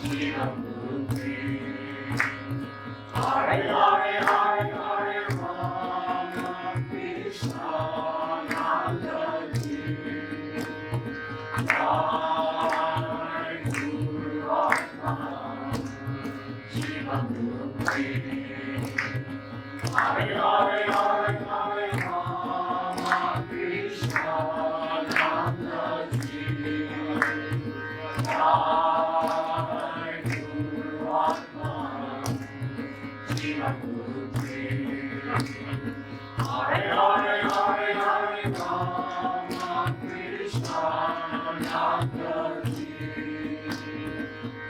Jivamukti. Hare Hare Hare Hare Ramakrishna Ananda Ji. Jai Guru Atman Jivamukti. Hare Hare Hare Hare Ramakrishna Ananda Ji. Jai Guru Atman Jivamukti. Hare Hare Hare Hare Ramakrishna Ananda Ji.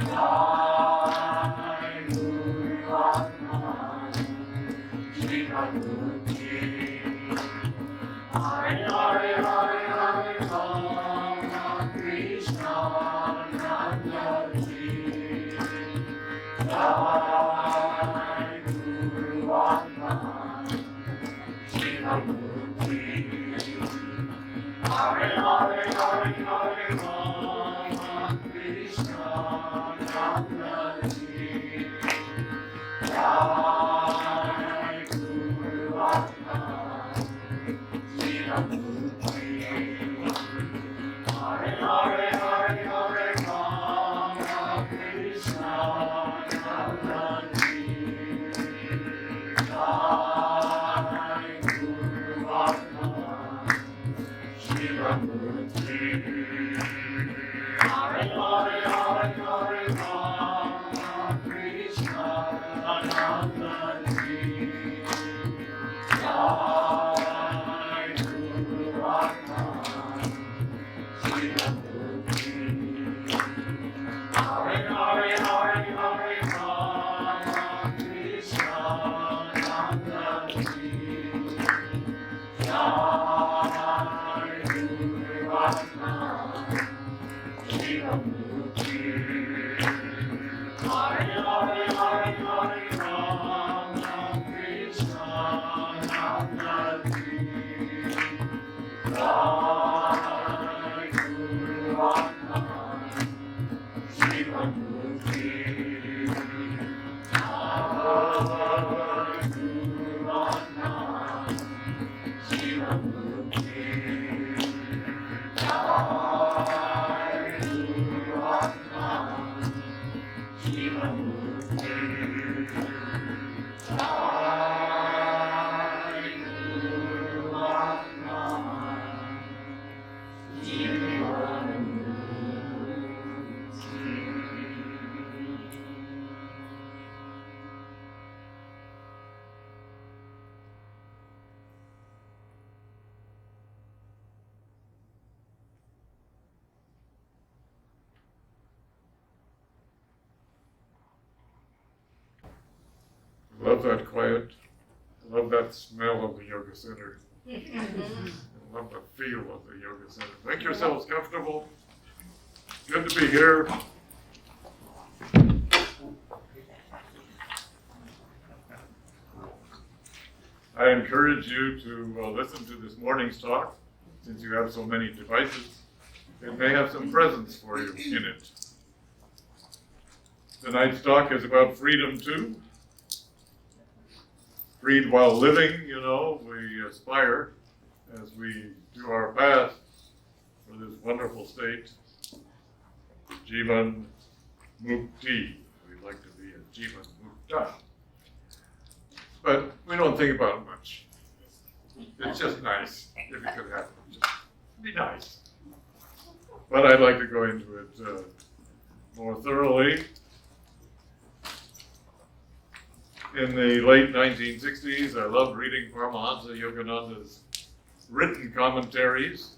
Jai Guru Atman Jivamukti. Hare Hare Hare Hare Ramakrishna Ananda Ji. Jai Guru Atman Jivamukti. Hare Hare Hare Hare Ramakrishna Ananda Ji. Jai Guru Atman Jivamukti. Hare Hare Hare Hare Ramakrishna Ananda Ji. Jai Guru Atman Jivamukti. Hare Hare Hare Hare Ramakrishna Ananda Ji. Jai Guru Atman Jivamukti. Hare Hare Hare Hare Ramakrishna Ananda Ji. Jai Guru Atman Jivamukti. Hare Hare Hare Hare Ramakrishna Ananda Ji. Jai Guru Atman Jivamukti. Jai Guru Atman Jivamukti. Jai Guru Atman Jivamukti. Jai Guru Atman Love that quiet. I love that smell of the yoga center. I love the feel of the yoga center. Make yourselves comfortable. Good to be here. I encourage you to listen to this morning's talk, since you have so many devices. It may have some presents for you in it. Tonight's talk is about freedom too. Freed while living, you know, we aspire as we do our best for this wonderful state. Jivan Mukti. We'd like to be a Jivan Mukta. But we don't think about it much. It's just nice if it could happen. Just be nice. But I'd like to go into it more thoroughly. In the late 1960s, I loved reading Paramahansa Yogananda's written commentaries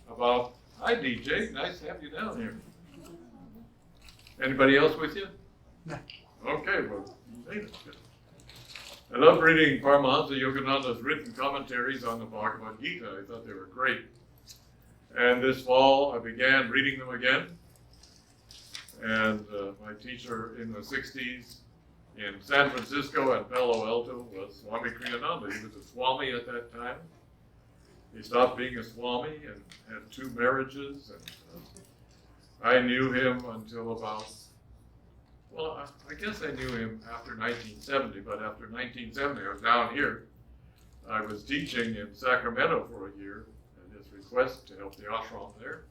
about, hi DJ, nice to have you down here. Anybody else with you? No. Okay, well, I loved reading Paramahansa Yogananda's written commentaries on the Bhagavad Gita. I thought they were great. And this fall, I began reading them again. And my teacher in the 60s in San Francisco and Palo Alto was Swami Kriyananda. He was a Swami at that time. He stopped being a Swami and had 2 marriages. And I knew him until about well, I guess I knew him after 1970, but after 1970, I was down here. I was teaching in Sacramento for a year at his request to help the ashram there.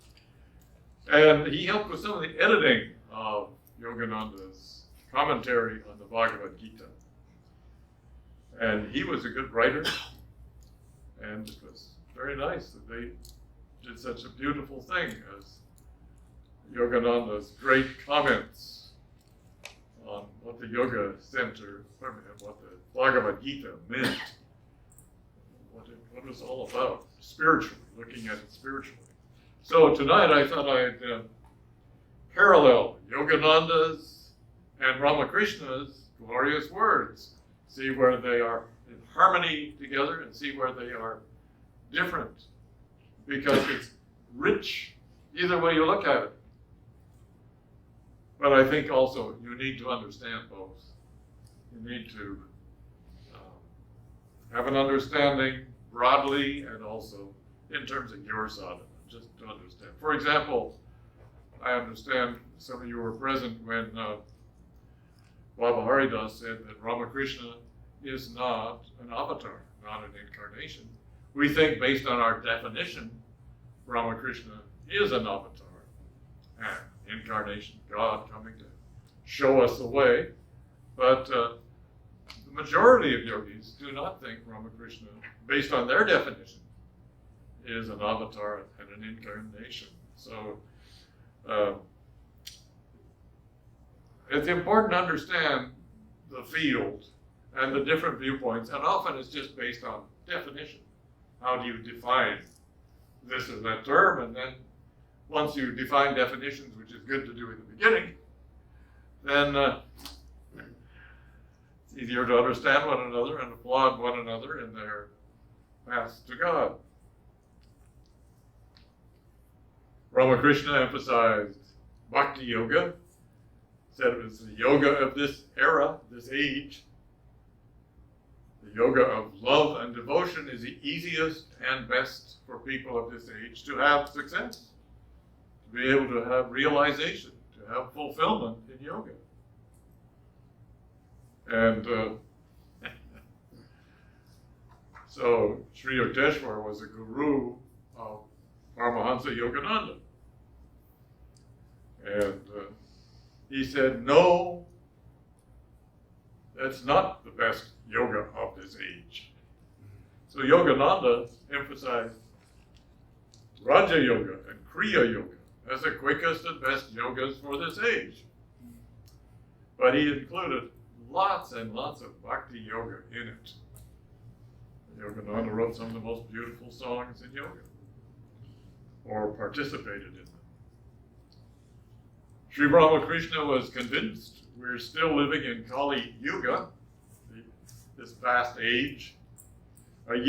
And he helped with some of the editing of Yogananda's commentary on the Bhagavad Gita. And he was a good writer, and it was very nice that they did such a beautiful thing as Yogananda's great comments on what the Yoga Center, what the Bhagavad Gita meant, what it was all about, spiritually, looking at it spiritually. So tonight I thought I'd parallel Yogananda's and Ramakrishna's glorious words, see where they are in harmony together and see where they are different, because it's rich either way you look at it. But I think also you need to understand both. You need to have an understanding broadly and also in terms of your sadhana, just to understand. For example, I understand some of you were present when Baba Haridas said that Ramakrishna is not an avatar, not an incarnation. We think based on our definition, Ramakrishna is an avatar, an incarnation, God coming to show us the way. But the majority of yogis do not think Ramakrishna, based on their definition, is an avatar and an incarnation. So it's important to understand the field and the different viewpoints, and often it's just based on definition. How do you define this or that term? And then once you define definitions, which is good to do in the beginning, then it's easier to understand one another and applaud one another in their paths to God. Ramakrishna emphasized Bhakti Yoga, said it was the yoga of this era, this age. The yoga of love and devotion is the easiest and best for people of this age to have success, to be able to have realization, to have fulfillment in yoga. And so Sri Yukteswar was a guru of Paramahansa Yogananda. And he said, no, that's not the best yoga of this age. So Yogananda emphasized Raja Yoga and Kriya Yoga as the quickest and best yogas for this age. But he included lots and lots of Bhakti Yoga in it. Yogananda wrote some of the most beautiful songs in yoga, or participated in them. Sri Ramakrishna was convinced we're still living in Kali Yuga, this vast age, an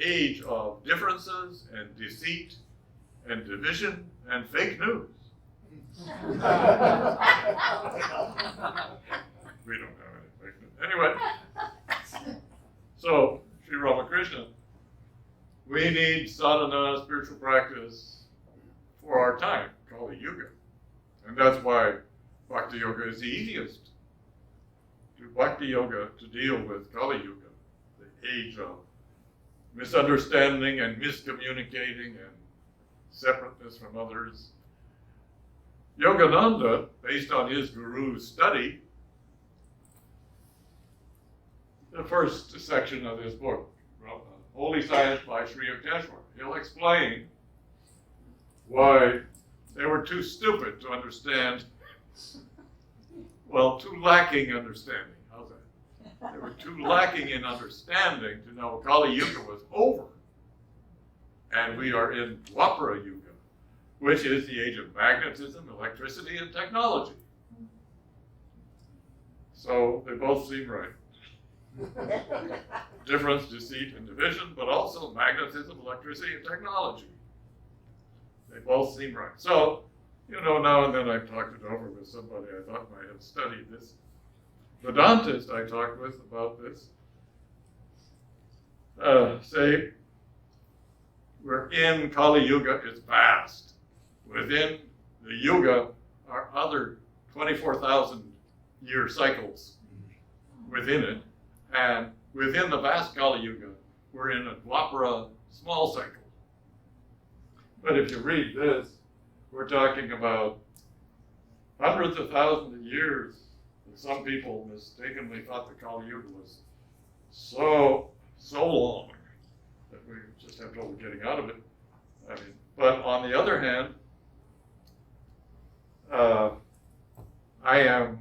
age of differences and deceit and division and fake news. We don't have any fake news. Anyway, so Sri Ramakrishna, we need sadhana, spiritual practice for our time, Kali Yuga. And that's why Bhakti Yoga is the easiest. Do Bhakti Yoga to deal with Kali Yuga, the age of misunderstanding and miscommunicating and separateness from others. Yogananda, based on his guru's study, the first section of this book, Holy Science by Sri Yukteswar, he'll explain why they were too stupid to understand, well, too lacking understanding. How's that? They were too lacking in understanding to know Kali Yuga was over. And we are in Dwapara Yuga, which is the age of magnetism, electricity, and technology. So they both seem right. Difference, deceit, and division, but also magnetism, electricity, and technology. They both seem right. So, now and then I've talked it over with somebody I thought might have studied this. Vedantist I talked with about this say we're in Kali Yuga is vast. Within the Yuga are other 24,000 year cycles within it, and within the vast Kali Yuga, we're in a Dwapara small cycle. But if you read this, we're talking about hundreds of thousands of years. And some people mistakenly thought the Kali Yuga was so long that we just have trouble getting out of it. I mean, but on the other hand, I am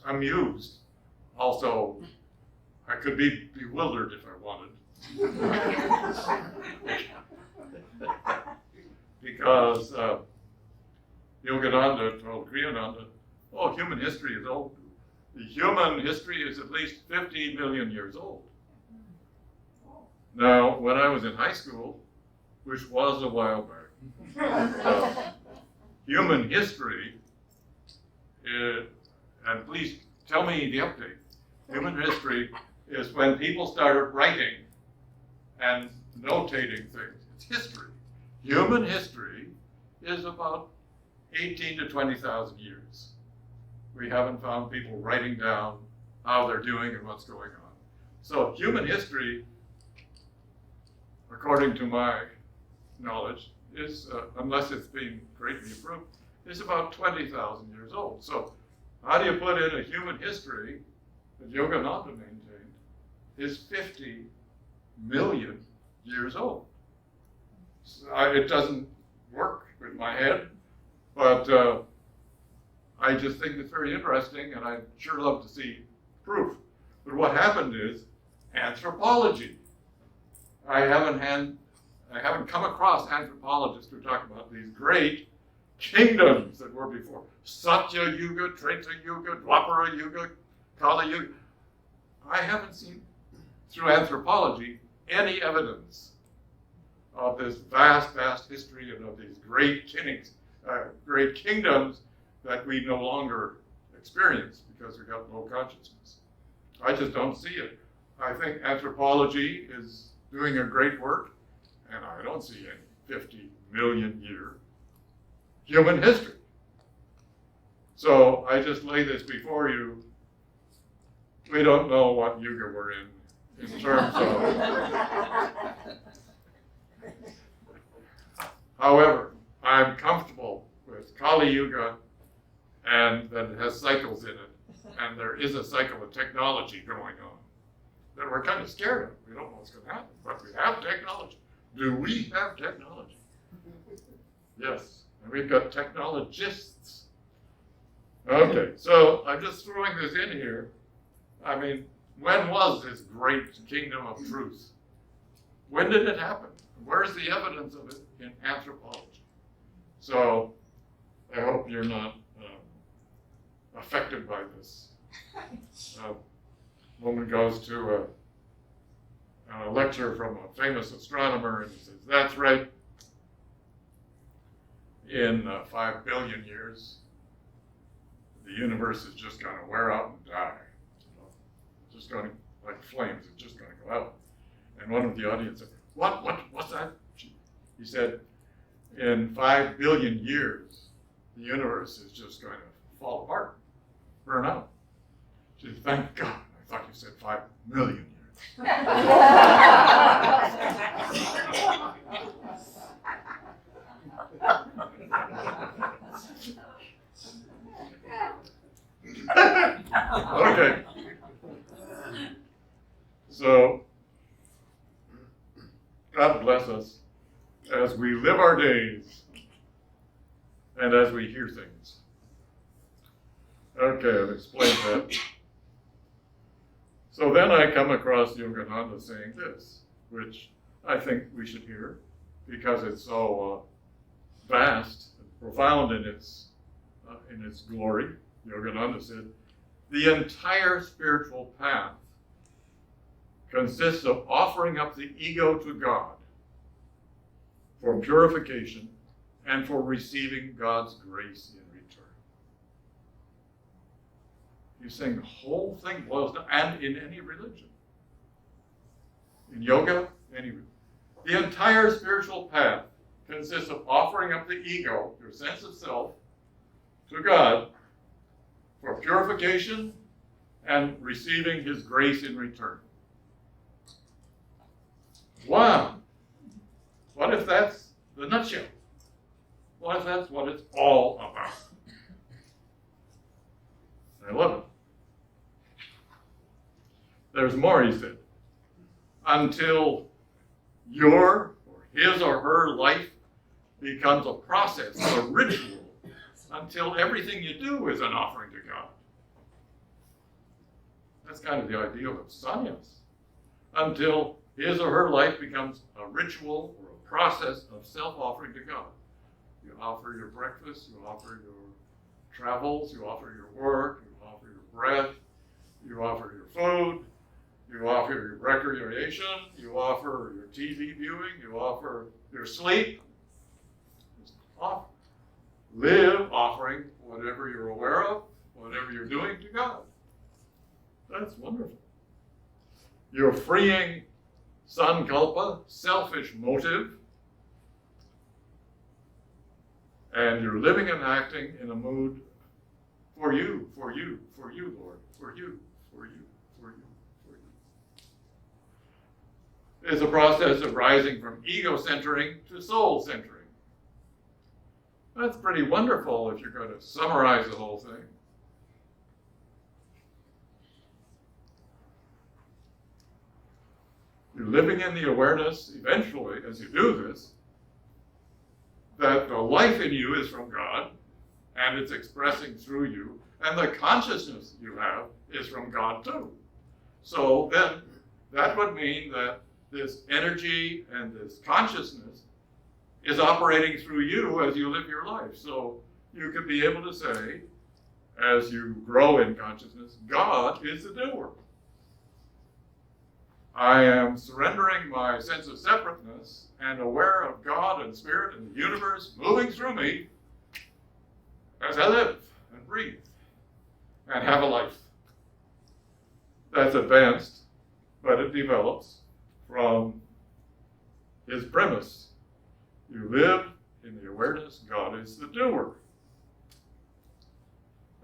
amused. Also, I could be bewildered if I wanted. Because Yogananda told Kriyananda, oh, human history is old. The human history is at least 50 million years old. Now, when I was in high school, which was a while back, human history, and please tell me the update. Human history is when people started writing and notating things. It's history. Human history is about 18 to 20,000 years. We haven't found people writing down how they're doing and what's going on. So human history, according to my knowledge, is, unless it's been greatly improved, is about 20,000 years old. So how do you put in a human history that Yogananda maintained is 50 million years old? So it doesn't work with my head, but I just think it's very interesting, and I'd sure love to see proof. But what happened is anthropology. I haven't come across anthropologists who talk about these great kingdoms that were before. Satya Yuga, Treta Yuga, Dwapara Yuga, Kali Yuga. I haven't seen through anthropology any evidence of this vast history and of these great kingdoms that we no longer experience because we got low consciousness. I just don't see it. I think anthropology is doing a great work, and I don't see any 50 million year human history. So I just lay this before you. We don't know what yuga we're in terms of. However, I'm comfortable with Kali Yuga and that it has cycles in it, and there is a cycle of technology going on that we're kind of scared of. We don't know what's going to happen, but we have technology. Do we have technology? Yes, and we've got technologists. Okay, so I'm just throwing this in here. I mean, when was this great kingdom of truth? When did it happen? Where's the evidence of it in anthropology? So I hope you're not affected by this. Woman goes to a lecture from a famous astronomer and he says, that's right, in 5 billion years, the universe is just going to wear out and die. It's just going to, like flames, it's just going to go out. And one of the audience said, what's that? He said, in 5 billion years, the universe is just going to fall apart, burn out. She said, thank God. I thought you said 5 million years. Okay. So, God bless us as we live our days and as we hear things. Okay, I've explained that. So then I come across Yogananda saying this, which I think we should hear because it's so vast and profound in its glory. Yogananda said, the entire spiritual path consists of offering up the ego to God for purification and for receiving God's grace in return. He's saying the whole thing boils down, and in any religion. In yoga, any religion. The entire spiritual path consists of offering up the ego, your sense of self, to God for purification and receiving His grace in return. Wow! What if that's the nutshell? What if that's what it's all about? I love it. There's more, he said. Until your or his or her life becomes a process, a ritual, until everything you do is an offering to God. That's kind of the ideal of sannyas. Until his or her life becomes a ritual or a process of self-offering to God. You offer your breakfast, you offer your travels, you offer your work, you offer your breath, you offer your food, you offer your recreation, you offer your TV viewing, you offer your sleep. Just offer. Live offering whatever you're aware of, whatever you're doing to God. That's wonderful. You're freeing sankalpa, selfish motive, and you're living and acting in a mood for you, Lord, for you, for you, for you, for you, for you. It's a process of rising from ego-centering to soul-centering. That's pretty wonderful if you're going to summarize the whole thing. You're living in the awareness, eventually, as you do this, that the life in you is from God, and it's expressing through you, and the consciousness you have is from God too. So then, that would mean that this energy and this consciousness is operating through you as you live your life. So you could be able to say, as you grow in consciousness, God is the doer. I am surrendering my sense of separateness and aware of God and Spirit and the universe moving through me as I live and breathe and have a life. That's advanced, but it develops from his premise. You live in the awareness God is the doer.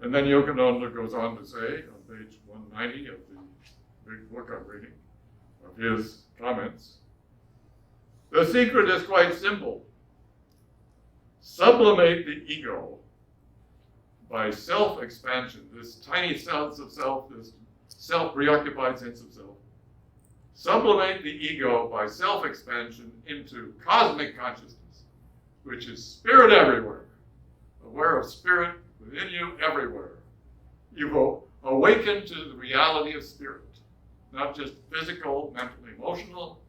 And then Yogananda goes on to say, on page 190 of the big book I'm reading, of his comments, the secret is quite simple. Sublimate the ego by self-expansion, this tiny sense of self, this self-preoccupied sense of self. Sublimate the ego by self-expansion into cosmic consciousness, which is spirit everywhere, aware of spirit within you everywhere. You will awaken to the reality of spirit, not just physical, mental, emotional.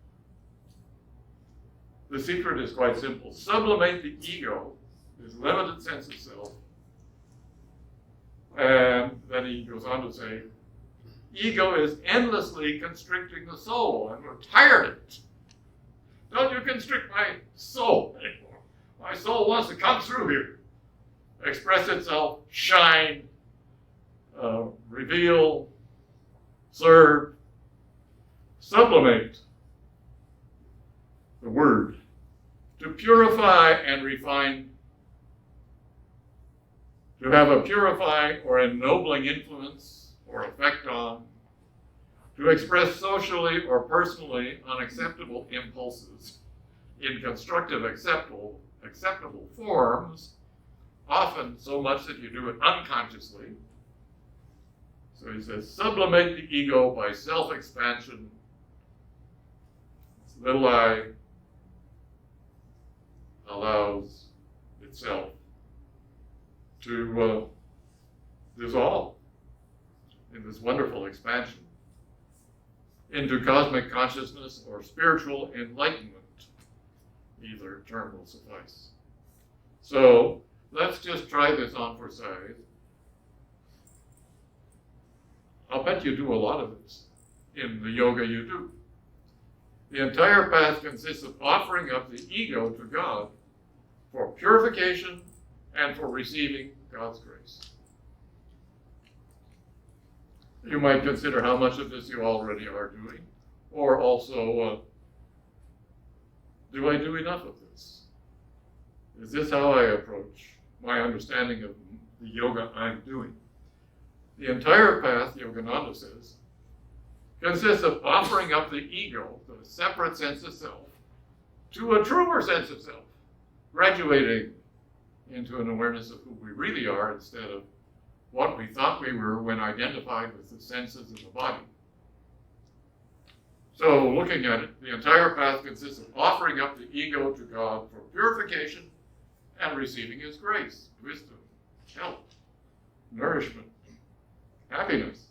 The secret is quite simple. Sublimate the ego, this limited sense of self. And then he goes on to say, ego is endlessly constricting the soul, and we're tired of it. Don't you constrict my soul anymore. My soul wants to come through here, express itself, shine, reveal, serve, sublimate the word, to purify and refine, to have a purifying or ennobling influence or effect on, to express socially or personally unacceptable impulses in constructive, acceptable forms, often so much that you do it unconsciously. So he says, sublimate the ego by self-expansion. This little I allows itself to dissolve in this wonderful expansion into cosmic consciousness or spiritual enlightenment. Either term will suffice. So let's just try this on for size. I'll bet you do a lot of this in the yoga you do. The entire path consists of offering up the ego to God for purification and for receiving God's grace. You might consider how much of this you already are doing, or also, do I do enough of this? Is this how I approach my understanding of the yoga I'm doing. The entire path, Yogananda says, consists of offering up the ego, the separate sense of self, to a truer sense of self, graduating into an awareness of who we really are instead of what we thought we were when identified with the senses of the body. So, looking at it, the entire path consists of offering up the ego to God for purification and receiving His grace, wisdom, health, nourishment, happiness.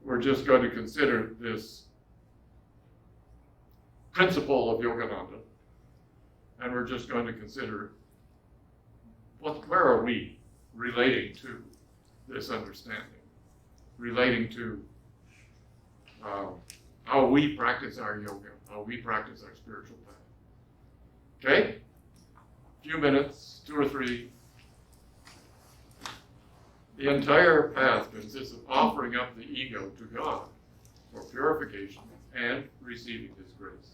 We're just going to consider this principle of Yogananda, and we're just going to consider where are we relating to this understanding, relating to how we practice our yoga, how we practice our spiritual path. Okay? A few minutes, 2 or 3. The entire path consists of offering up the ego to God for purification and receiving His grace.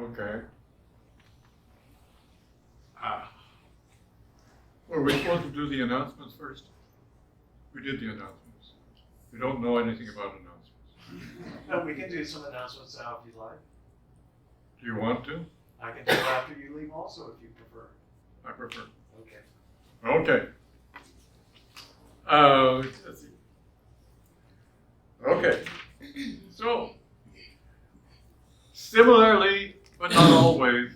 Okay. Were we supposed to do the announcements first? We did the announcements. We don't know anything about announcements. No, we can do some announcements now if you'd like. Do you want to? I can do it after you leave also if you prefer. I prefer. Okay. Okay. Let's see. Okay. So, similarly, but not always,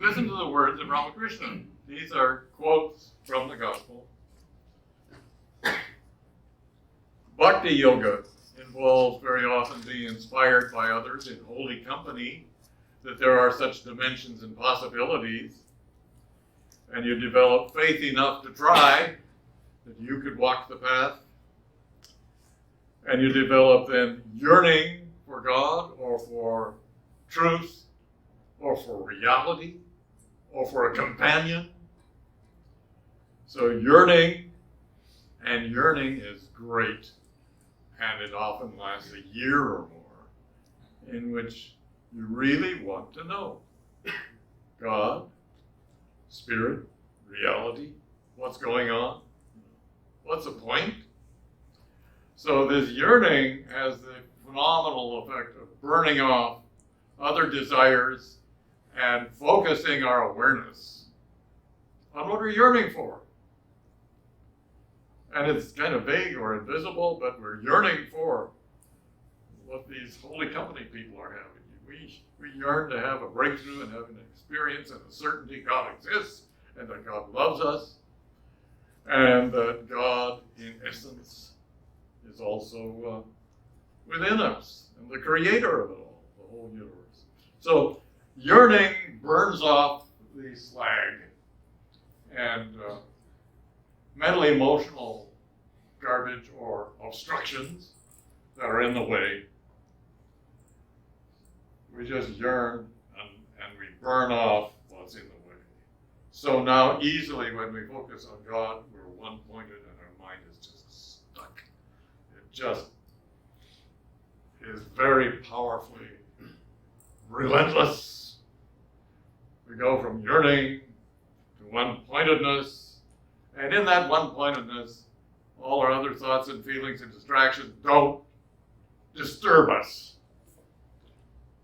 listen to the words of Ramakrishna. These are quotes from the Gospel. Bhakti yoga involves very often being inspired by others in holy company, that there are such dimensions and possibilities, and you develop faith enough to try that you could walk the path, and you develop then yearning for God or for truth or for reality or for a companion. So yearning is great, and it often lasts a year or more, in which you really want to know God, spirit, reality, what's going on, what's the point? So this yearning has the phenomenal effect of burning off other desires and focusing our awareness on what we're yearning for. And it's kind of vague or invisible, but we're yearning for what these holy company people are having. We yearn to have a breakthrough and have an experience and a certainty God exists and that God loves us and that God, in essence, is also within us and the creator of it all, the whole universe. So yearning burns off the slag and mental emotional garbage or obstructions that are in the way. We just yearn and we burn off what's in the way. So now easily when we focus on God, we're one-pointed and our mind is just stuck. It just is very powerfully relentless. We go from yearning to one-pointedness, and in that one-pointedness, all our other thoughts and feelings and distractions don't disturb us.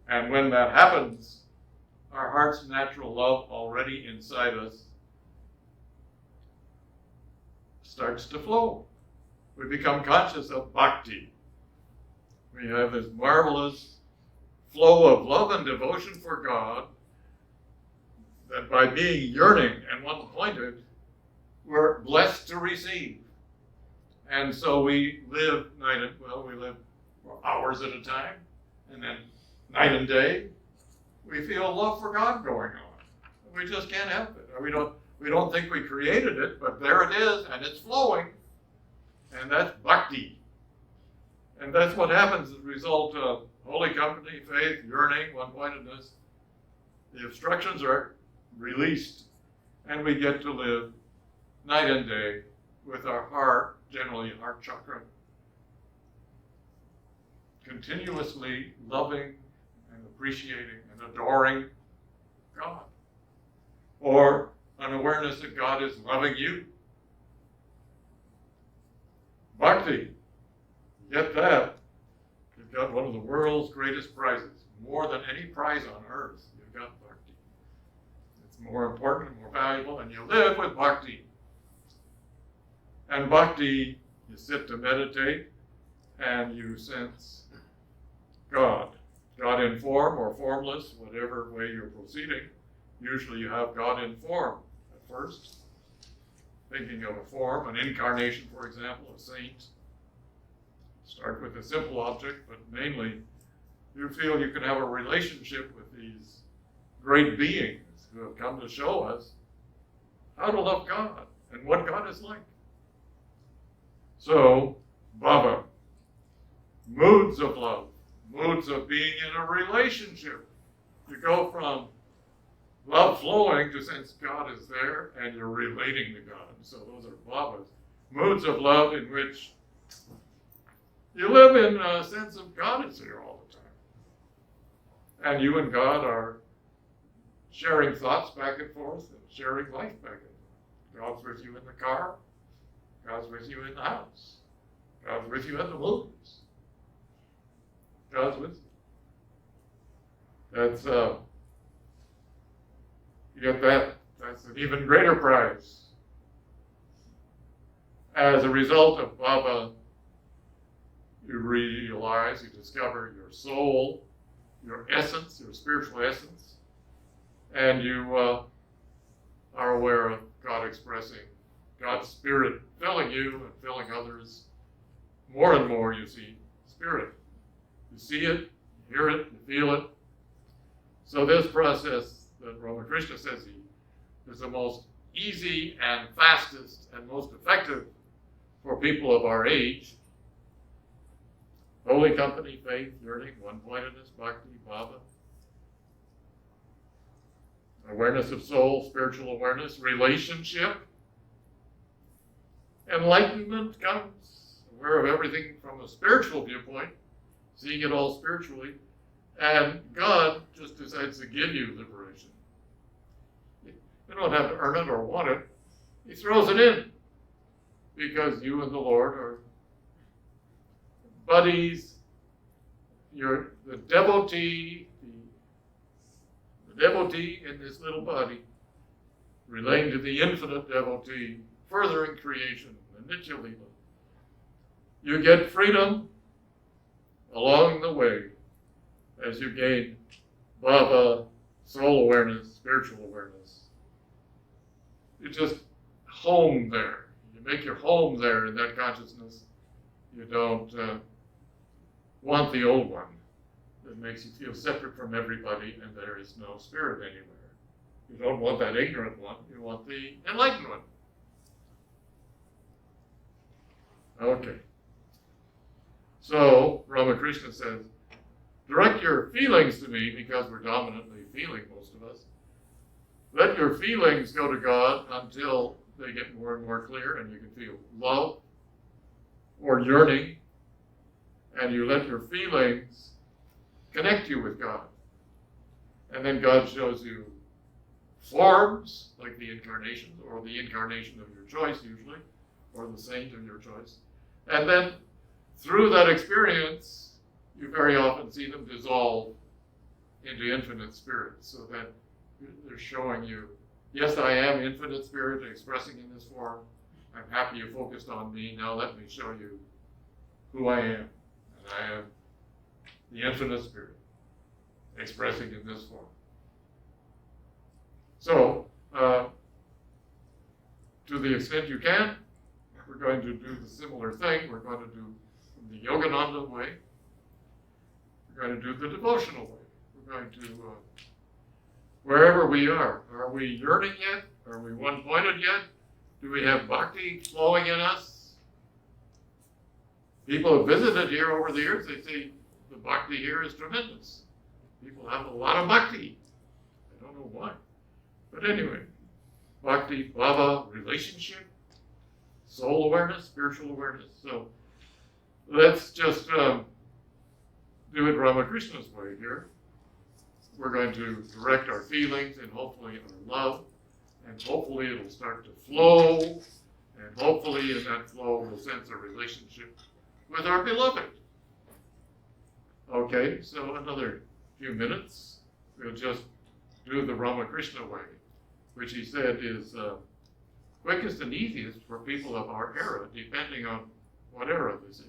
And when that happens, our heart's natural love already inside us starts to flow. We become conscious of bhakti. We have this marvelous flow of love and devotion for God that by being yearning and one-pointed, we're blessed to receive. And so we live we live for hours at a time, and then night and day, we feel love for God going on. We just can't help it. We don't think we created it, but there it is, and it's flowing. And that's bhakti. And that's what happens as a result of holy company, faith, yearning, one-pointedness. The obstructions are released, and we get to live night and day with our heart, generally heart chakra, continuously loving and appreciating and adoring God. Or an awareness that God is loving you. Bhakti, get that. You've got one of the world's greatest prizes. More than any prize on earth, you've got bhakti. It's more important and more valuable, and you live with bhakti. And bhakti, you sit to meditate, and you sense God. God in form or formless, whatever way you're proceeding. Usually you have God in form at first. Thinking of a form, an incarnation, for example, a saint. Start with a simple object, but mainly you feel you can have a relationship with these great beings who have come to show us how to love God and what God is like. So, bhava, moods of love, moods of being in a relationship. You go from love flowing to sense God is there and you're relating to God. So those are bhavas. Moods of love in which you live in a sense of God is there all the time. And you and God are sharing thoughts back and forth and sharing life back and forth. God's with you in the car. God's with you in the house. God's with you at the movies. God's with you. That's you get that. That's an even greater prize. As a result of Baba, you realize, you discover your soul, your essence, your spiritual essence, and you are aware of God expressing God's Spirit filling you and filling others. More and more you see Spirit. You see it, you hear it, you feel it. So this process that Ramakrishna says is the most easy and fastest and most effective for people of our age. Holy company, faith, yearning, one-pointedness, bhakti, bhava. Awareness of soul, spiritual awareness, relationship. Enlightenment comes, aware of everything from a spiritual viewpoint, seeing it all spiritually, and God just decides to give you liberation. You don't have to earn it or want it. He throws it in because you and the Lord are buddies. You're the devotee in this little body, relating to the infinite devotee, furthering creation, the Nitya Lila. You get freedom along the way as you gain bhava, soul awareness, spiritual awareness. You just home there. You make your home there in that consciousness. You don't want the old one that makes you feel separate from everybody and there is no spirit anywhere. You don't want that ignorant one. You want the enlightened one. Okay. So, Ramakrishna says, direct your feelings to me, because we're dominantly feeling, most of us. Let your feelings go to God until they get more and more clear and you can feel love or yearning, and you let your feelings connect you with God. And then God shows you forms, like the incarnations, or the incarnation of your choice usually, or the saint of your choice. And then through that experience, you very often see them dissolve into infinite spirit, so that they're showing you, yes, I am infinite spirit expressing in this form. I'm happy you focused on me. Now let me show you who I am. And I am the infinite spirit expressing in this form. So, to the extent you can, we're going to do the similar thing. We're going to do the Yogananda way. We're going to do the devotional way. We're going to, wherever we are we yearning yet? Are we one-pointed yet? Do we have bhakti flowing in us? People have visited here over the years. They say the bhakti here is tremendous. People have a lot of bhakti. I don't know why. But anyway, bhakti, bhava, relationship, soul awareness, spiritual awareness. So let's just do it Ramakrishna's way here. We're going to direct our feelings and hopefully our love, and hopefully it'll start to flow, and hopefully in that flow we'll sense a relationship with our beloved. Okay, so another few minutes. We'll just do the Ramakrishna way, which he said is quickest and easiest for people of our era, depending on what era this is.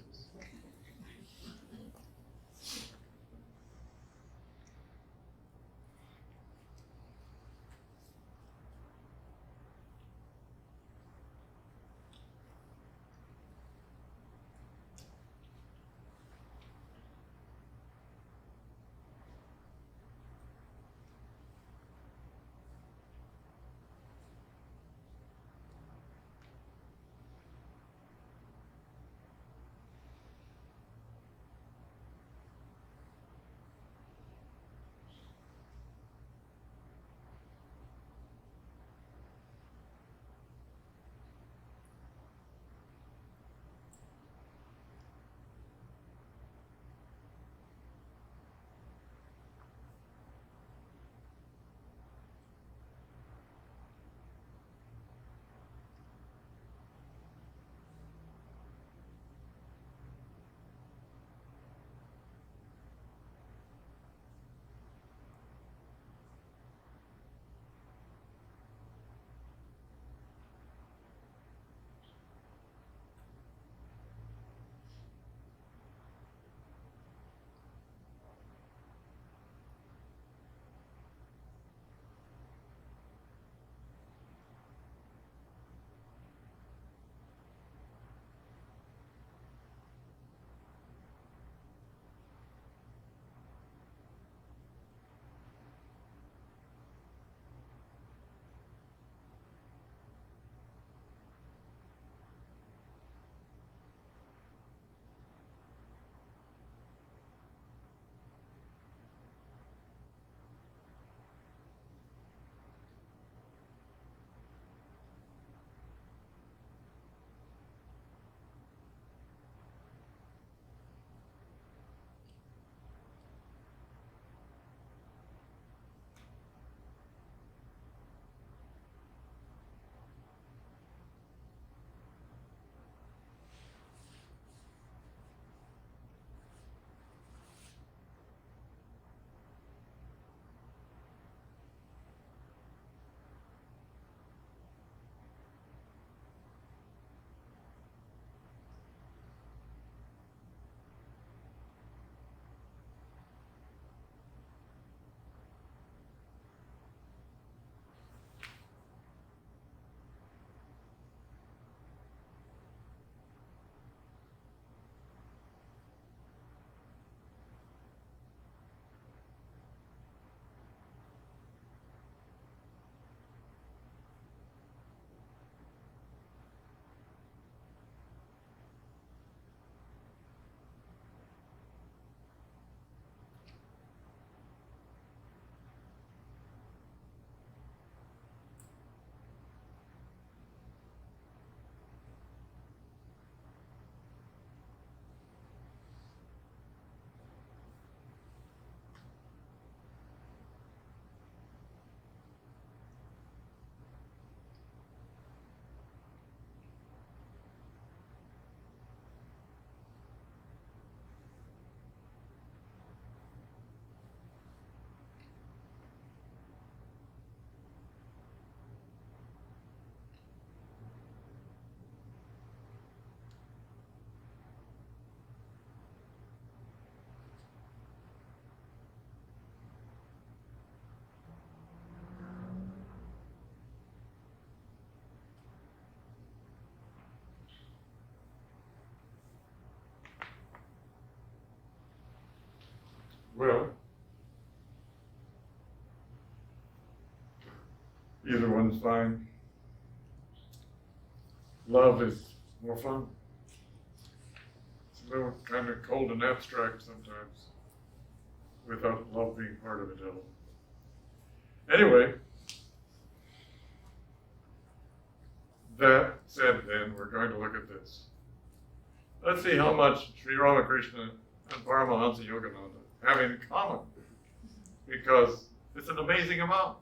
oven's fine. Love is more fun. It's a little kind of cold and abstract sometimes, without love being part of it at all. Anyway, that said, then, we're going to look at this. Let's see how much Sri Ramakrishna and Paramahansa Yogananda have in common, because it's an amazing amount.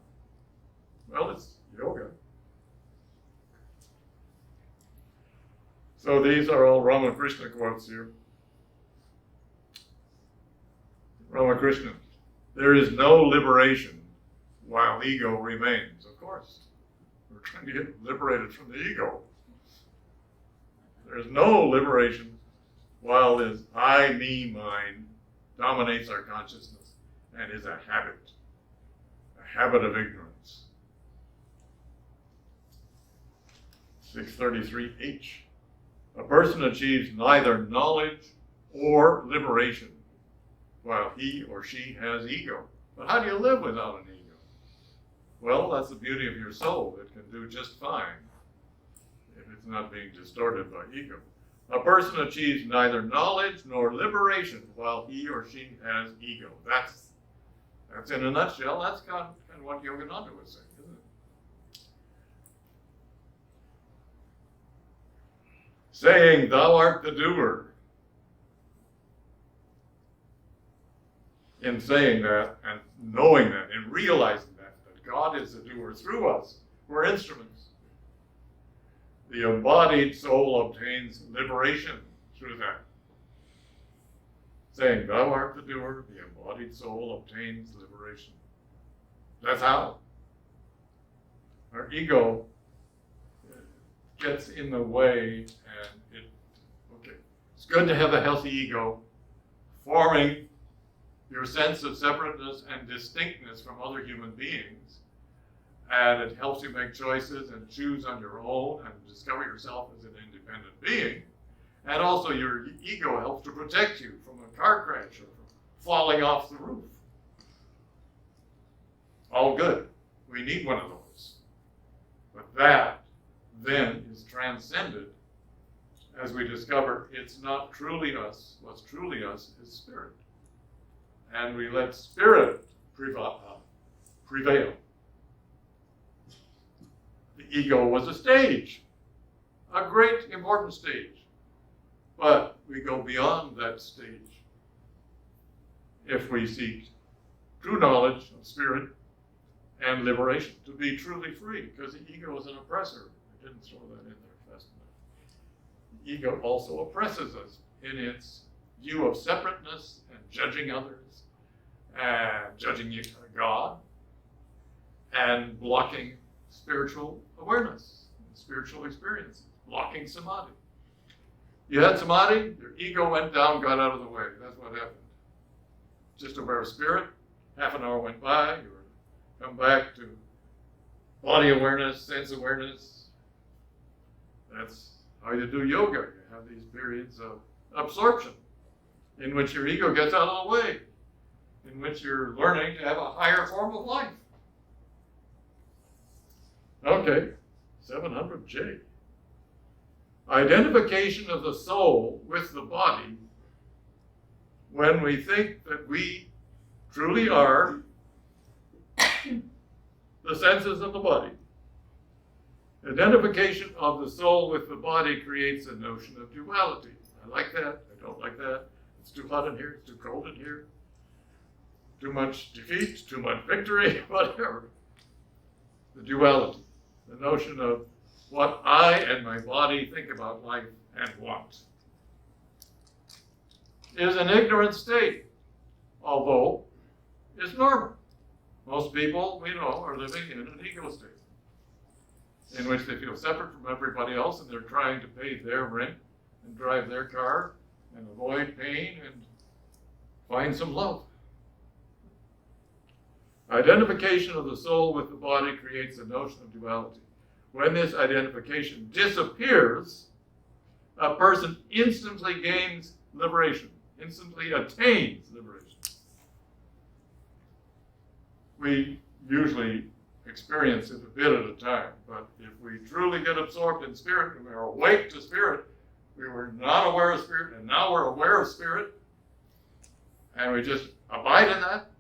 Well, it's yoga. So these are all Ramakrishna quotes here. Ramakrishna, there is no liberation while ego remains. Of course, we're trying to get liberated from the ego. There's no liberation while this I, me, mine dominates our consciousness and is a habit of ignorance. 633H. A person achieves neither knowledge or liberation while he or she has ego. But how do you live without an ego? Well, that's the beauty of your soul. It can do just fine if it's not being distorted by ego. A person achieves neither knowledge nor liberation while he or she has ego. That's in a nutshell. That's kind of what Yogananda was saying, isn't it? Saying, thou art the doer. In saying that and knowing that and realizing that God is the doer through us, we're instruments. The embodied soul obtains liberation through that. Saying, thou art the doer, the embodied soul obtains liberation. That's how. Our ego gets in the way, and it's good to have a healthy ego, forming your sense of separateness and distinctness from other human beings, and it helps you make choices and choose on your own and discover yourself as an independent being. And also your ego helps to protect you from a car crash or from falling off the roof. All good. We need one of those. But that then is transcended as we discover it's not truly us. What's truly us is spirit. And we let spirit prevail. The ego was a stage, a great important stage. But we go beyond that stage if we seek true knowledge of spirit and liberation, to be truly free, because the ego is an oppressor. I didn't throw that in there fast enough. The ego also oppresses us in its view of separateness and judging others, and judging God, and blocking spiritual awareness, spiritual experiences, blocking samadhi. You had samadhi, your ego went down, got out of the way. That's what happened. Just aware of spirit, half an hour went by, you were come back to body awareness, sense awareness. That's how you do yoga. You have these periods of absorption in which your ego gets out of the way, in which you're learning to have a higher form of life. Okay, 700J. Identification of the soul with the body when we think that we truly are the senses of the body. Identification of the soul with the body creates a notion of duality. I like that, I don't like that. It's too hot in here, it's too cold in here. Too much defeat, too much victory, whatever. The duality, the notion of what I and my body think about life and want, is an ignorant state, although it's normal. Most people we know are living in an ego state, in which they feel separate from everybody else and they're trying to pay their rent and drive their car and avoid pain and find some love. Identification of the soul with the body creates a notion of duality. When this identification disappears, a person instantly gains liberation, instantly attains liberation. We usually experience it a bit at a time. But if we truly get absorbed in spirit and we are awake to spirit, we were not aware of spirit and now we're aware of spirit, and we just abide in that,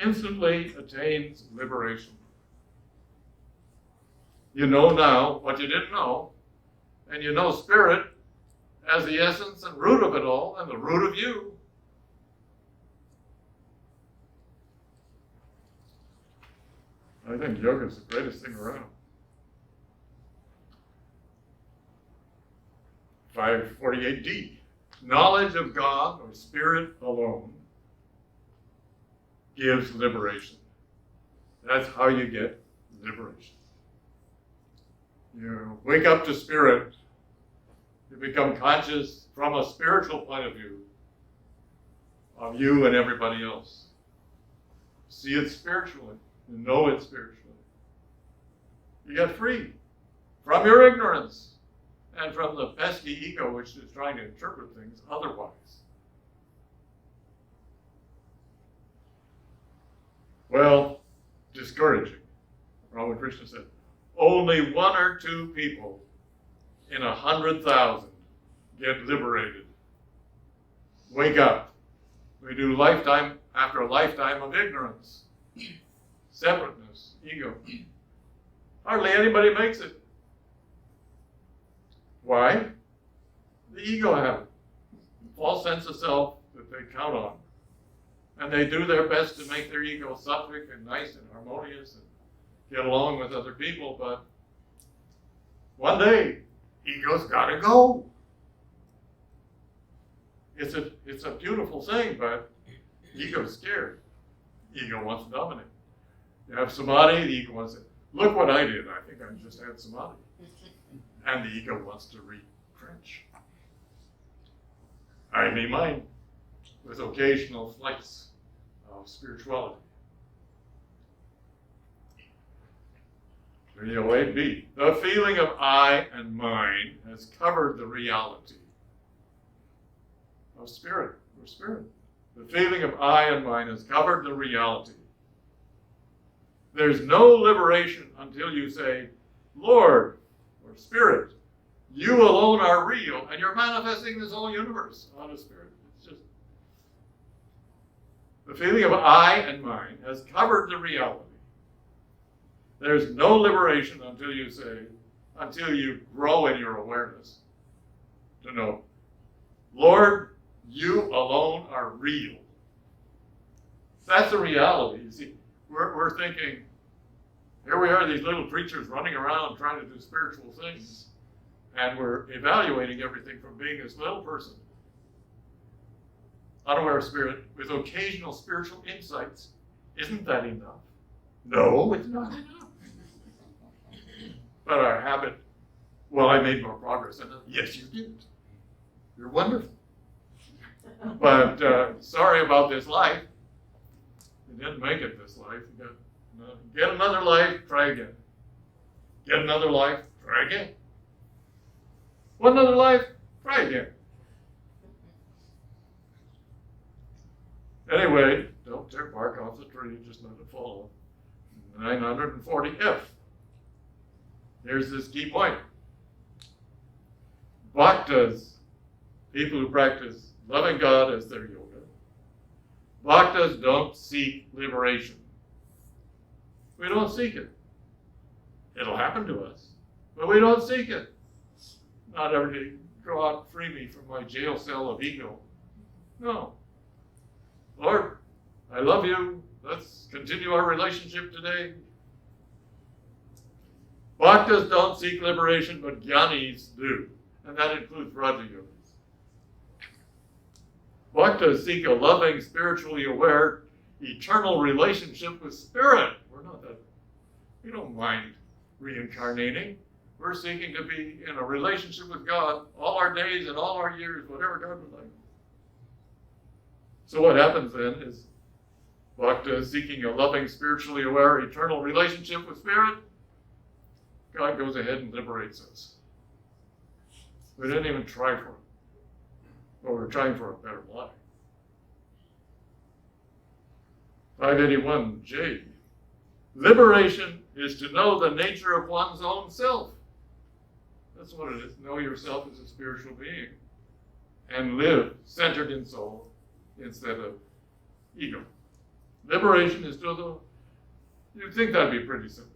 instantly attains liberation. You know now what you didn't know, and you know spirit as the essence and root of it all, and the root of you. I think yoga is the greatest thing around. 548D. Knowledge of God or spirit alone gives liberation. That's how you get liberation. You wake up to spirit. You become conscious from a spiritual point of view of you and everybody else. See it spiritually. You know it spiritually. You get free from your ignorance and from the pesky ego which is trying to interpret things otherwise. Well, discouraging. Ramakrishna said, only 1 or 2 people in 100,000 get liberated. Wake up. We do lifetime after a lifetime of ignorance, separateness, ego. Hardly anybody makes it. Why? The ego habit, false sense of self that they count on. And they do their best to make their ego sattvic and nice and harmonious and get along with other people, but one day, ego's gotta go. It's a beautiful thing, but ego's scared. Ego wants to dominate. You have samadhi, the ego wants to, look what I did, I think I just had samadhi. And the ego wants to retrench. I may mind with occasional flights of spirituality. 308B. The feeling of I and mine has covered the reality of spirit. We're spirit. The feeling of I and mine has covered the reality. There's no liberation until you say, Lord, or Spirit, you alone are real, and you're manifesting this whole universe out of spirit. It's just the feeling of I and mine has covered the reality. There's no liberation until you say, until you grow in your awareness to know, Lord, you alone are real. That's the reality. You see, we're thinking, here we are, these little creatures running around trying to do spiritual things, and we're evaluating everything from being this little person, unaware of spirit, with occasional spiritual insights. Isn't that enough? No, it's not enough. But our habit, well, I made more progress. And yes, you did. You're wonderful. But sorry about this life. You didn't make it this life. You get another life, try again. Get another life, try again. One other life, try again. Anyway, don't tear bark off the tree, just let it fall. 940F. Here's this key point. Bhaktas, people who practice loving God as their yoga, Bhaktas don't seek liberation. We don't seek it. It'll happen to us, but we don't seek it. Not everybody, go out, free me from my jail cell of ego. No. Lord, I love you. Let's continue our relationship today. Bhaktas don't seek liberation, but jnanis do. And that includes Raja Yogis. Bhaktas seek a loving, spiritually aware, eternal relationship with spirit. We're not that, we don't mind reincarnating. We're seeking to be in a relationship with God all our days and all our years, whatever God would like. So what happens then is Bhakta is seeking a loving, spiritually aware, eternal relationship with spirit. God goes ahead and liberates us. We didn't even try for it. But we're trying for a better life. 581J. Liberation is to know the nature of one's own self. That's what it is. Know yourself as a spiritual being. And live centered in soul instead of ego. Liberation is to know, you'd think that'd be pretty simple.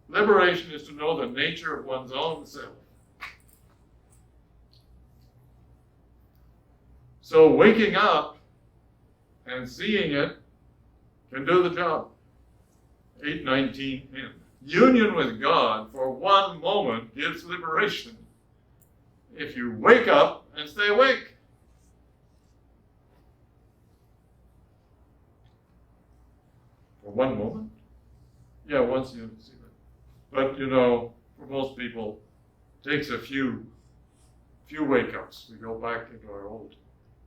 Liberation is to know the nature of one's own self. So waking up and seeing it can do the job. 8:19 in. Union with God for one moment gives liberation. If you wake up and stay awake. For one moment? Yeah, once you see that. But, you know, for most people, it takes a few wake-ups. We go back into our old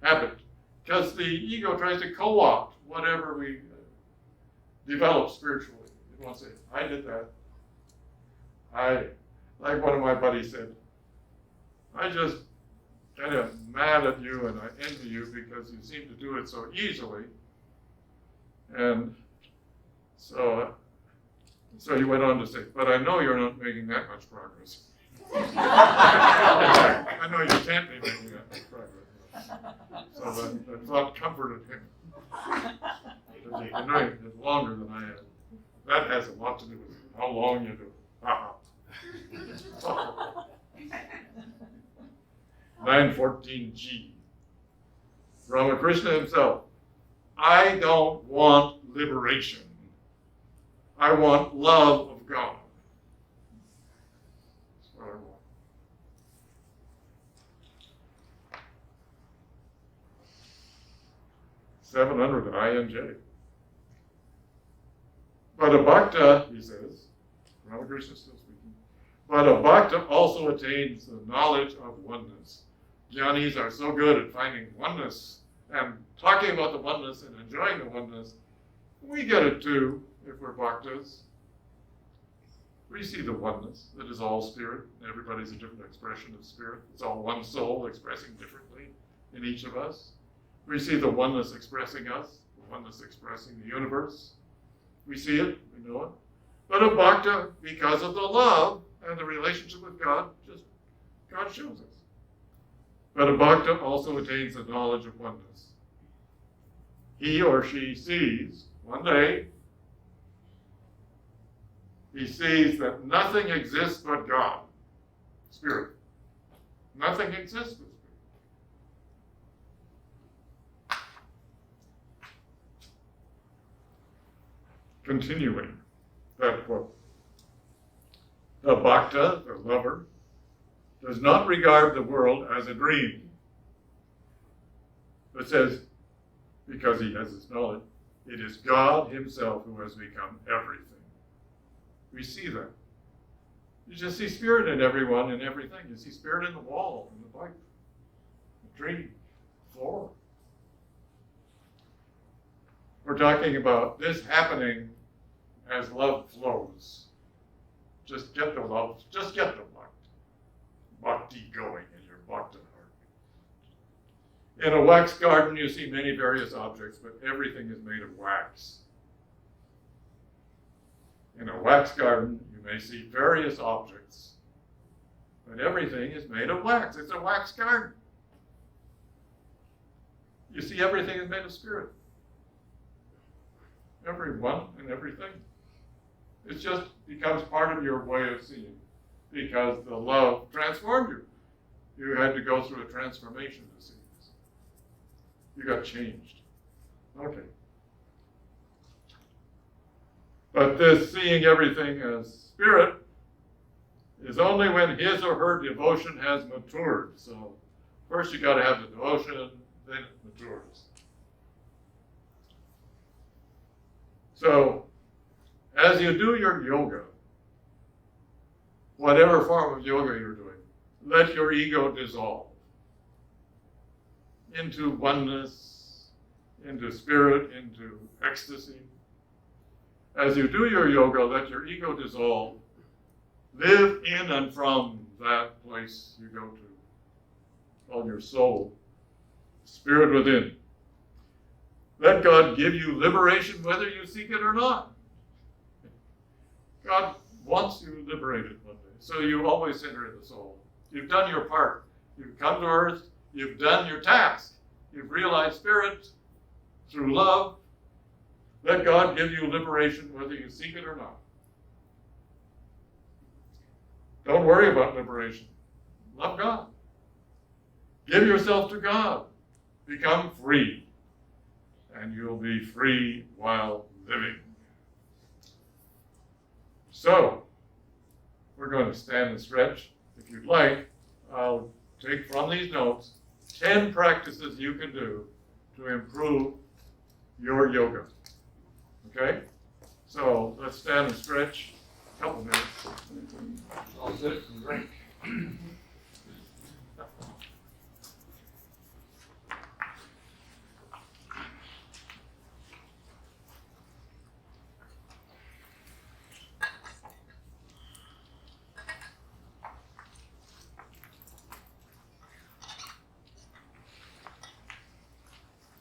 habit. Because the ego tries to co-opt whatever we develop spiritually. It wants to say, I did that. Like one of my buddies said, I just kind of mad at you and I envy you because you seem to do it so easily. And so he went on to say, but I know you're not making that much progress. I know you can't be making that much progress. So that thought comforted him. Because he's been doing it longer than I have. That has a lot to do with how long you do it. 914G. Ramakrishna himself. I don't want liberation. I want love of God. That's what I want. $700 INJ. But a bhakta, he says, Ramakrishna still speaking, but a bhakta also attains the knowledge of oneness. Jnanis are so good at finding oneness and talking about the oneness and enjoying the oneness. We get it too, if we're bhaktas. We see the oneness that is all spirit. Everybody's a different expression of spirit. It's all one soul expressing differently in each of us. We see the oneness expressing us, the oneness expressing the universe. We see it, we know it. But a bhakta, because of the love and the relationship with God, just God shows us. But a bhakta also attains the knowledge of oneness. He or she sees, one day, he sees that nothing exists but God, Spirit. Nothing exists but Spirit. Continuing that quote. The bhakta, the lover, does not regard the world as a dream, but says, because he has this knowledge, it is God himself who has become everything. We see that. You just see spirit in everyone and everything. You see spirit in the wall, in the bike, the tree, the floor. We're talking about this happening as love flows. Just get the love, just get the bhakti going in your bhakti heart. In a wax garden, you see many various objects, but everything is made of wax. In a wax garden, you may see various objects, but everything is made of wax. It's a wax garden. You see, everything is made of spirit. Everyone and everything. It just becomes part of your way of seeing, because the love transformed you. You had to go through a transformation to see this. You got changed. Okay. But this seeing everything as spirit is only when his or her devotion has matured. So first you got to have the devotion, then it matures. So as you do your yoga, whatever form of yoga you're doing, let your ego dissolve into oneness, into spirit, into ecstasy. As you do your yoga, let your ego dissolve. Live in and from that place you go to, called your soul, spirit within. Let God give you liberation whether you seek it or not. God wants you liberated one day. So you always enter in the soul. You've done your part. You've come to earth. You've done your task. You've realized spirit through love. Let God give you liberation whether you seek it or not. Don't worry about liberation. Love God. Give yourself to God. Become free. And you'll be free while living. So, we're going to stand and stretch. If you'd like, I'll take from these notes 10 practices you can do to improve your yoga. Okay? So, let's stand and stretch. A couple minutes. I'll sit and drink.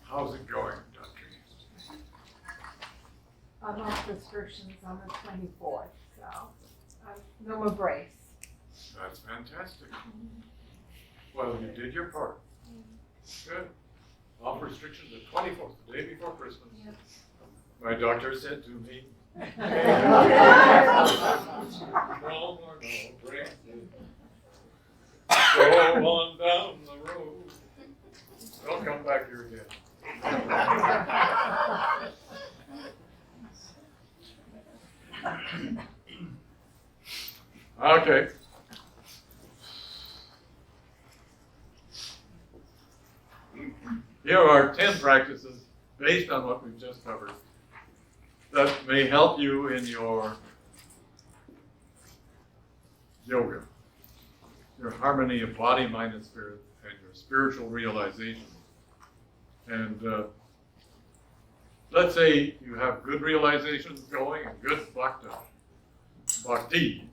How's it going, Dr. I'm off restrictions on the 24th, so no more brace. That's fantastic. Well, you did your part. Good. Off restrictions the 24th, the day before Christmas. Yep. My doctor said to me, no more, no drink. Go on down the road. Don't come back here again. Okay. Here are 10 practices based on what we've just covered that may help you in your yoga, your harmony of body, mind, and spirit, and your spiritual realization. And let's say you have good realizations going and good bhakti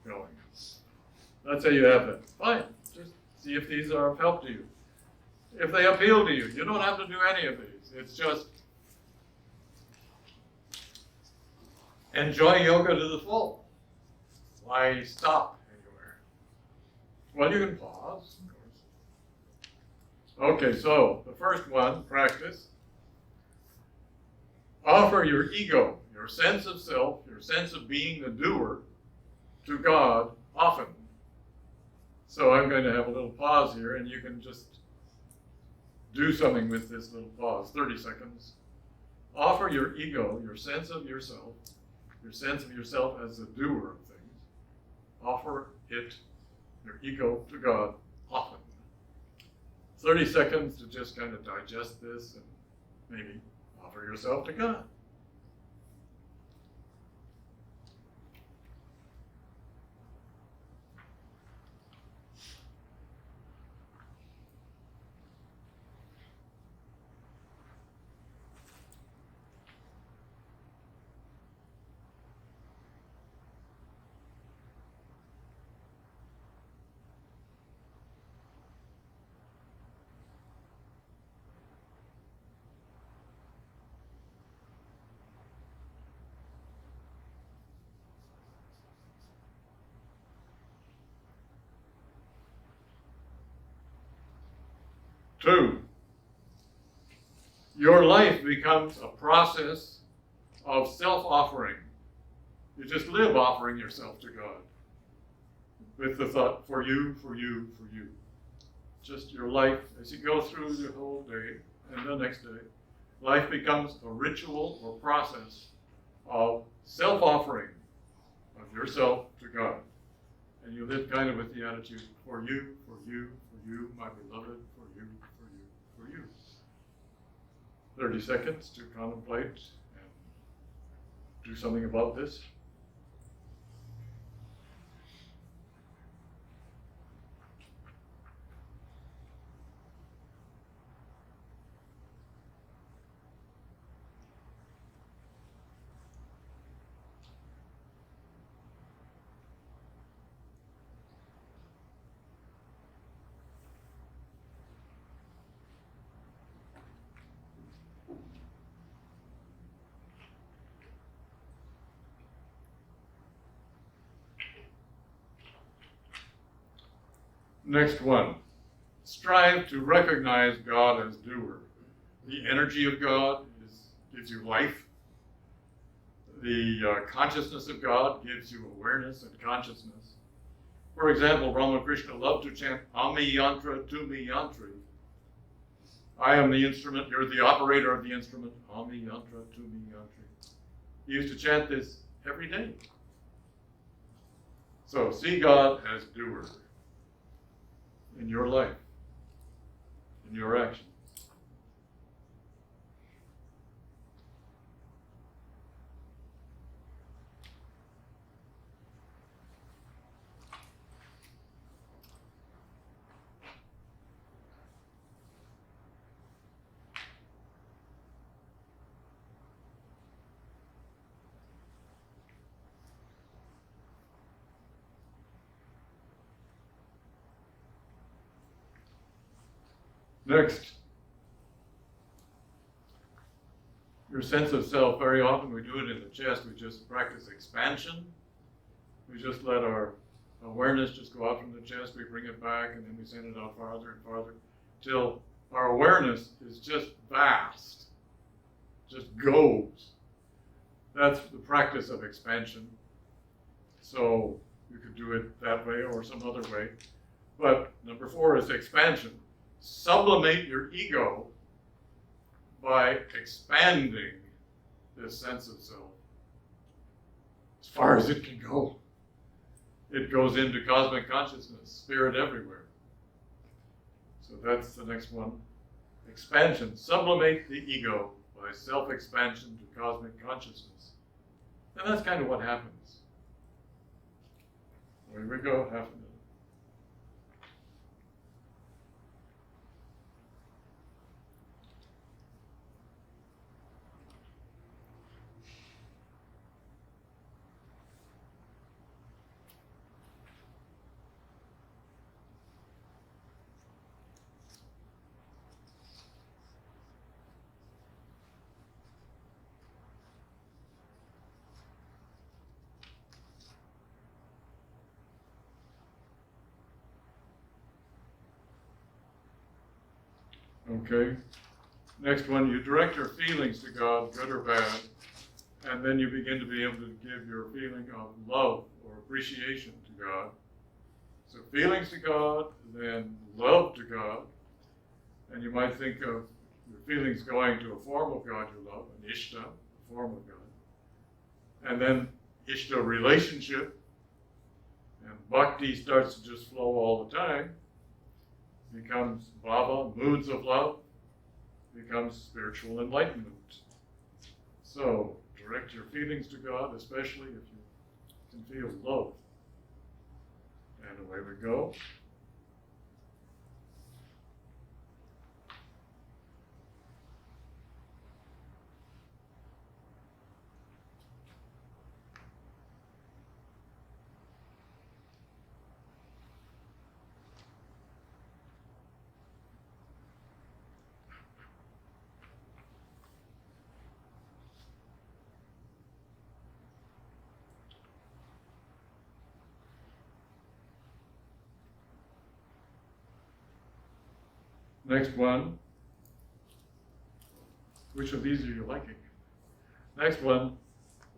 going. Let's say you have that. Fine. Just see if these are of help to you. If they appeal to you, you don't have to do any of these. It's just enjoy yoga to the full. Why stop anywhere? Well, you can pause, of course. Okay, so the first one, practice. Offer your ego, your sense of self, your sense of being the doer, to God often. So I'm going to have a little pause here, and you can just do something with this little pause, 30 seconds. Offer your ego, your sense of yourself as the doer of things. Offer it, your ego, to God often. 30 seconds to just kind of digest this and maybe offer yourself to God. Two, your life becomes a process of self-offering. You just live offering yourself to God with the thought, for you, for you, for you. Just your life as you go through the whole day and the next day. Life becomes a ritual or process of self-offering of yourself to God. And you live kind of with the attitude, for you, for you, for you, my beloved, for you, for you, for you. 30 seconds to contemplate and do something about this. Next one. Strive to recognize God as doer. The energy of God gives you life. The consciousness of God gives you awareness and consciousness. For example, Ramakrishna loved to chant Ami Yantra Tu Mi Yantri. I am the instrument, you're the operator of the instrument. Ami Yantra Tu Mi Yantri. He used to chant this every day. So see God as doer in your life, in your actions. Next, your sense of self. Very often we do it in the chest. We just practice expansion. We just let our awareness just go out from the chest. We bring it back and then we send it out farther and farther till our awareness is just vast, just goes. That's the practice of expansion. So you could do it that way or some other way. But number 4 is expansion. Sublimate your ego by expanding this sense of self as far as it can go. It goes into cosmic consciousness, spirit everywhere. So that's the next one. Expansion. Sublimate the ego by self-expansion to cosmic consciousness. And that's kind of what happens. Here we go, half a minute. Okay. Next one, you direct your feelings to God, good or bad, and then you begin to be able to give your feeling of love or appreciation to God. So feelings to God, then love to God, and you might think of your feelings going to a form of God you love, an Ishta, a form of God, and then Ishta relationship, and Bhakti starts to just flow all the time. Becomes bhava, moods of love, becomes spiritual enlightenment. So, direct your feelings to God, especially if you can feel love. And away we go. Next one. Which of these are you liking? Next one.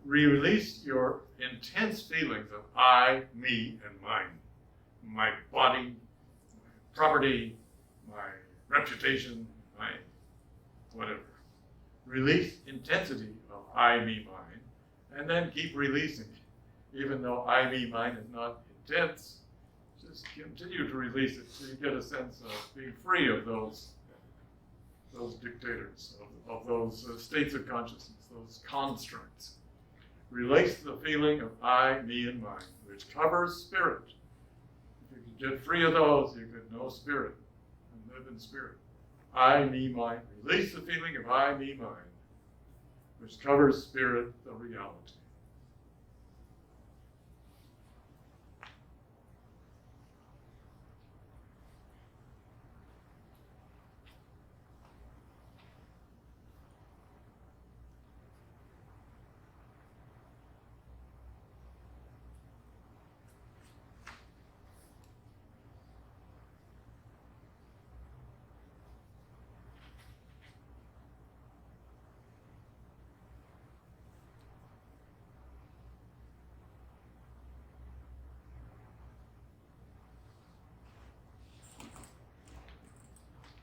Release your intense feelings of I, me, and mine. My body, my property, my reputation, my whatever. Release intensity of I, me, mine, and then keep releasing. Even though I, me, mine is not intense, just continue to release it so you get a sense of being free of those dictators, of those states of consciousness, those constructs. Release the feeling of I, me, and mine, which covers spirit. If you can get free of those, you can know spirit and live in spirit. I, me, mine. Release the feeling of I, me, mine, which covers spirit, the reality.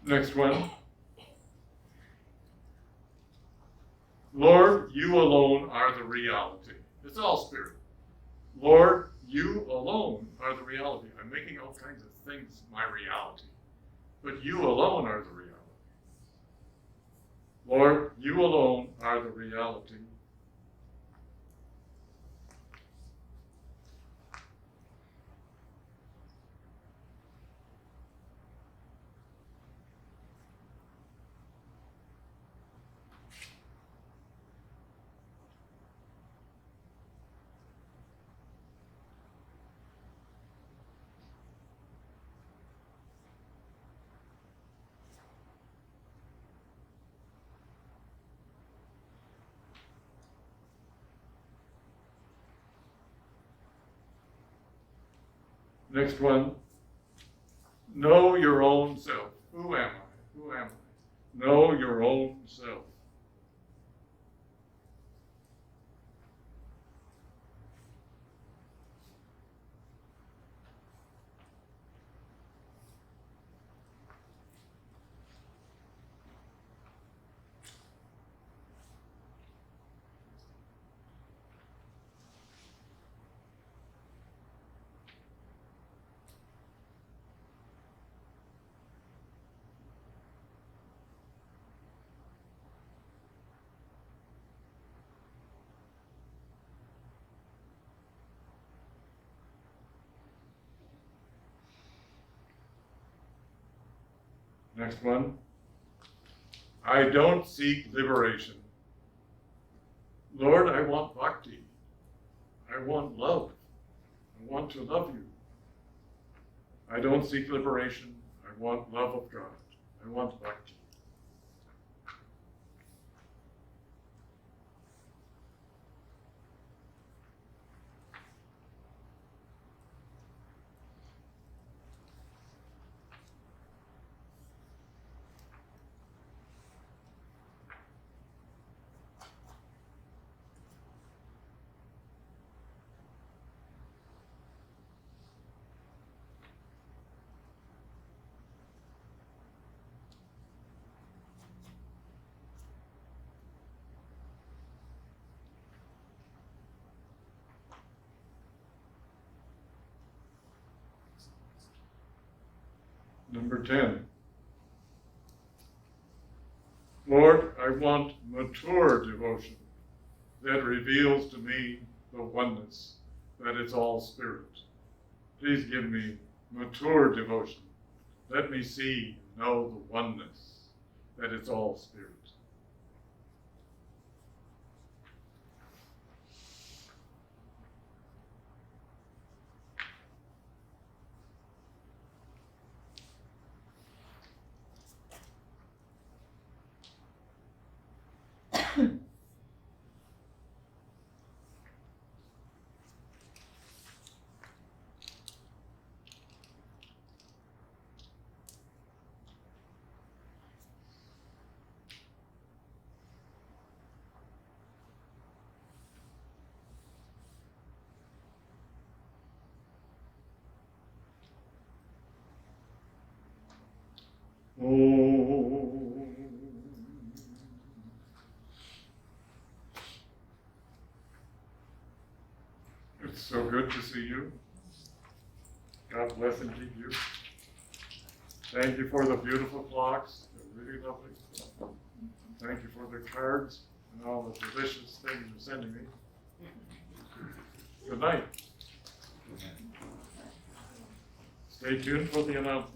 Next one. Lord, you alone are the reality. It's all spirit. Lord, you alone are the reality. I'm making all kinds of things my reality, but you alone are the reality. Lord, you alone are the reality. Next one. Know your own self. Who am I? Who am I? Know your own self. Next one. I don't seek liberation. Lord, I want bhakti. I want love. I want to love you. I don't seek liberation. I want love of God. I want bhakti. Number 10. Lord, I want mature devotion that reveals to me the oneness, that it's all spirit. Please give me mature devotion. Let me see and know the oneness, that it's all spirit. Oh. It's so good to see you. God bless and keep you. Thank you for the beautiful clocks. They're really lovely. Thank you for the cards and all the delicious things you're sending me. Good night. Stay tuned for the announcements.